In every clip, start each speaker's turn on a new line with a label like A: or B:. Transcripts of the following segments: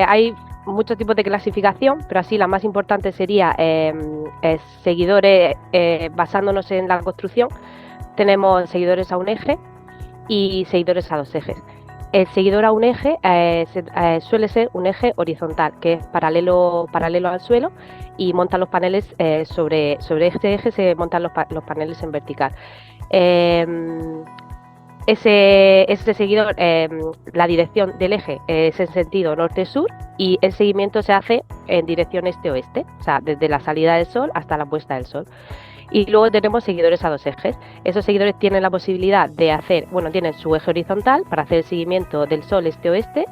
A: hay muchos tipos de clasificación, pero así la más importante sería seguidores basándonos en la construcción. Tenemos seguidores a un eje y seguidores a dos ejes. El seguidor a un eje suele ser un eje horizontal, que es paralelo al suelo, y montan los paneles sobre este eje, se montan los paneles en vertical. Ese seguidor, la dirección del eje es en sentido norte-sur y el seguimiento se hace en dirección este-oeste, o sea, desde la salida del sol hasta la puesta del sol. Y luego tenemos seguidores a dos ejes. Esos seguidores tienen la posibilidad de tienen su eje horizontal para hacer el seguimiento del sol este-oeste,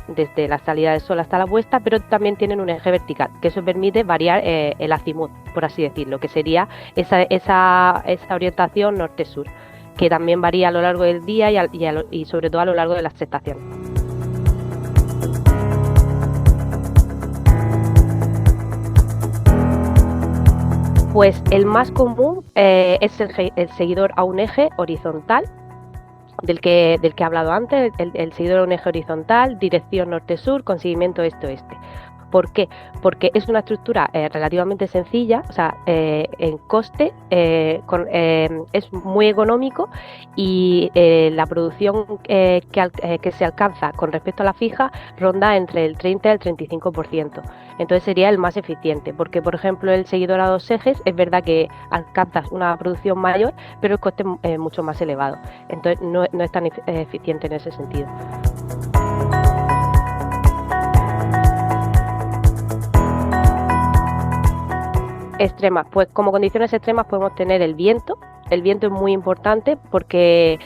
A: desde la salida del sol hasta la puesta, pero también tienen un eje vertical, que eso permite variar el azimut, por así decirlo, que sería esa orientación norte-sur, que también varía a lo largo del día y sobre todo a lo largo de las estaciones. Pues el más común es el seguidor a un eje horizontal, del que he hablado antes, el seguidor a un eje horizontal, dirección norte-sur, con seguimiento este-oeste. ¿Por qué? Porque es una estructura relativamente sencilla, o sea, en coste es muy económico y la producción que se alcanza con respecto a la fija ronda entre el 30 y el 35%. Entonces sería el más eficiente, porque por ejemplo el seguidor a dos ejes es verdad que alcanzas una producción mayor, pero el coste es mucho más elevado. Entonces no es tan eficiente en ese sentido. Extremas, pues como condiciones extremas podemos tener el viento. El viento es muy importante porque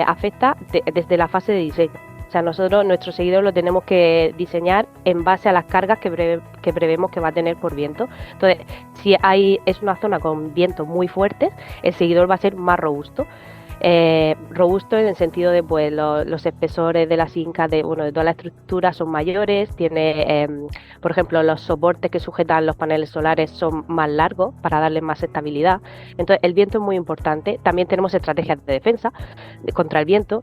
A: afecta desde la fase de diseño. O sea, nuestro seguidor lo tenemos que diseñar en base a las cargas que prevemos que va a tener por viento. Entonces, si es una zona con vientos muy fuertes, el seguidor va a ser más robusto. Robusto en el sentido de pues los espesores de las incas de toda la estructura son mayores, tiene por ejemplo los soportes que sujetan los paneles solares son más largos para darle más estabilidad. Entonces el viento es muy importante. También tenemos estrategias de defensa contra el viento,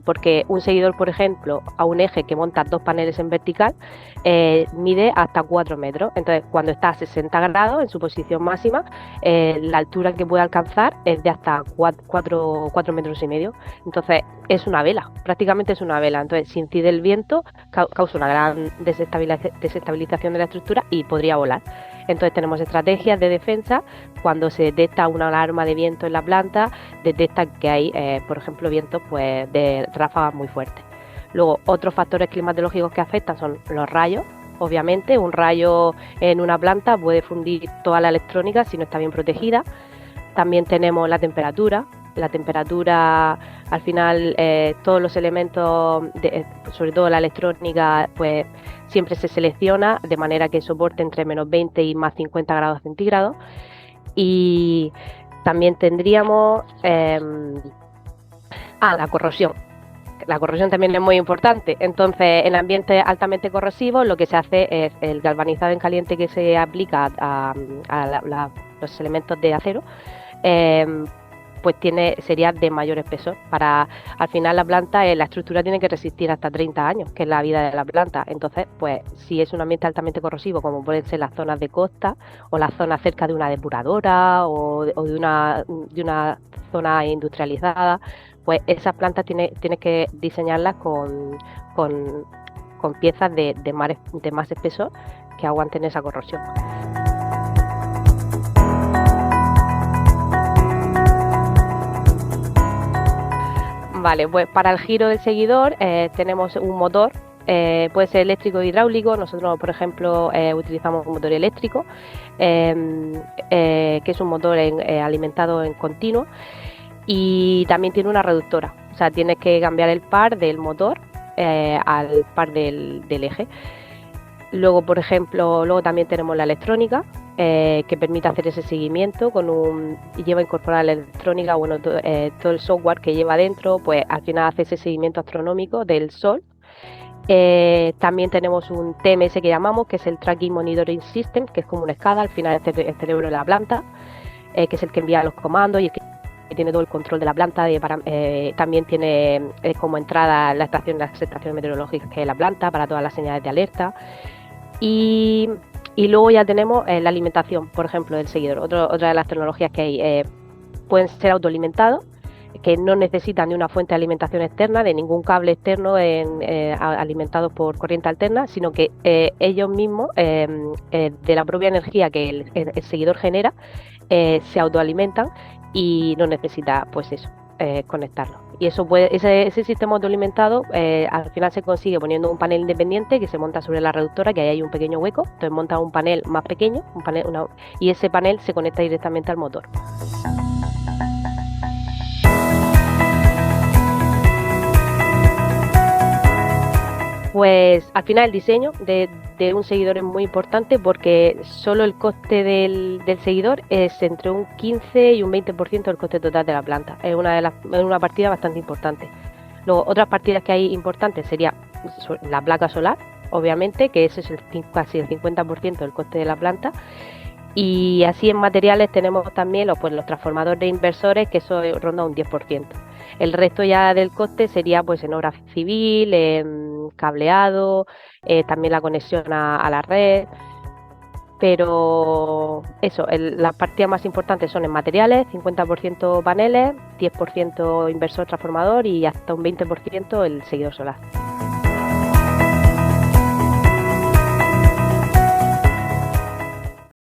A: porque un seguidor, por ejemplo, a un eje que monta dos paneles en vertical mide hasta 4 metros. Entonces cuando está a 60 grados en su posición máxima, la altura que puede alcanzar es de hasta 4 metros y medio. Entonces es una vela, prácticamente es una vela. Entonces si incide el viento causa una gran desestabilización de la estructura y podría volar. Entonces tenemos estrategias de defensa. Cuando se detecta una alarma de viento en la planta, detecta que hay por ejemplo vientos pues de ráfagas muy fuertes. Luego otros factores climatológicos que afectan son los rayos. Obviamente un rayo en una planta puede fundir toda la electrónica si no está bien protegida. También tenemos la temperatura. La temperatura, al final, todos los elementos, sobre todo la electrónica, pues siempre se selecciona de manera que soporte entre menos 20 y más 50 grados centígrados. Y también tendríamos la corrosión. La corrosión también es muy importante. Entonces, en ambientes altamente corrosivos, lo que se hace es el galvanizado en caliente que se aplica a los elementos de acero. Pues sería de mayor espesor. Al final la planta, la estructura tiene que resistir hasta 30 años, que es la vida de la planta. Entonces, pues si es un ambiente altamente corrosivo, como pueden ser las zonas de costa o las zonas cerca de una depuradora o de una zona industrializada, pues esas plantas tienes que diseñarlas con piezas de más espesor que aguanten esa corrosión. Vale, pues para el giro del seguidor tenemos un motor, puede ser eléctrico o hidráulico. Nosotros, por ejemplo, utilizamos un motor eléctrico, que es un motor alimentado en continuo, y también tiene una reductora. O sea, tienes que cambiar el par del motor al par del eje. Luego, por ejemplo, también tenemos la electrónica, que permite hacer ese seguimiento lleva incorporada la electrónica, todo el software que lleva dentro, pues al final hace ese seguimiento astronómico del Sol. También tenemos un TMS que llamamos, que es el Tracking Monitoring System, que es como una SCADA, al final es el cerebro de la planta, que es el que envía los comandos y el que tiene todo el control de la planta, también tiene como entrada las estaciones meteorológicas que es la planta para todas las señales de alerta. Y luego ya tenemos la alimentación, por ejemplo, del seguidor. Otra de las tecnologías que hay pueden ser autoalimentados, que no necesitan de una fuente de alimentación externa, de ningún cable externo alimentados por corriente alterna, sino que ellos mismos, de la propia energía que el seguidor genera, se autoalimentan y no necesita, pues eso, conectarlo. Y eso ese sistema autoalimentado al final se consigue poniendo un panel independiente que se monta sobre la reductora, que ahí hay un pequeño hueco, entonces monta un panel más pequeño, y ese panel se conecta directamente al motor. Pues al final el diseño de un seguidor es muy importante porque solo el coste del seguidor es entre un 15 y un 20% del coste total de la planta. Es una partida bastante importante. Luego, otras partidas que hay importantes sería la placa solar, obviamente, que ese es casi el 50% del coste de la planta. Y así en materiales tenemos también los transformadores de inversores, que eso ronda un 10%. El resto ya del coste sería pues en obra civil, en cableado, también la conexión a la red. Pero eso, las partidas más importantes son en materiales, 50% paneles, 10% inversor transformador y hasta un 20% el seguidor solar.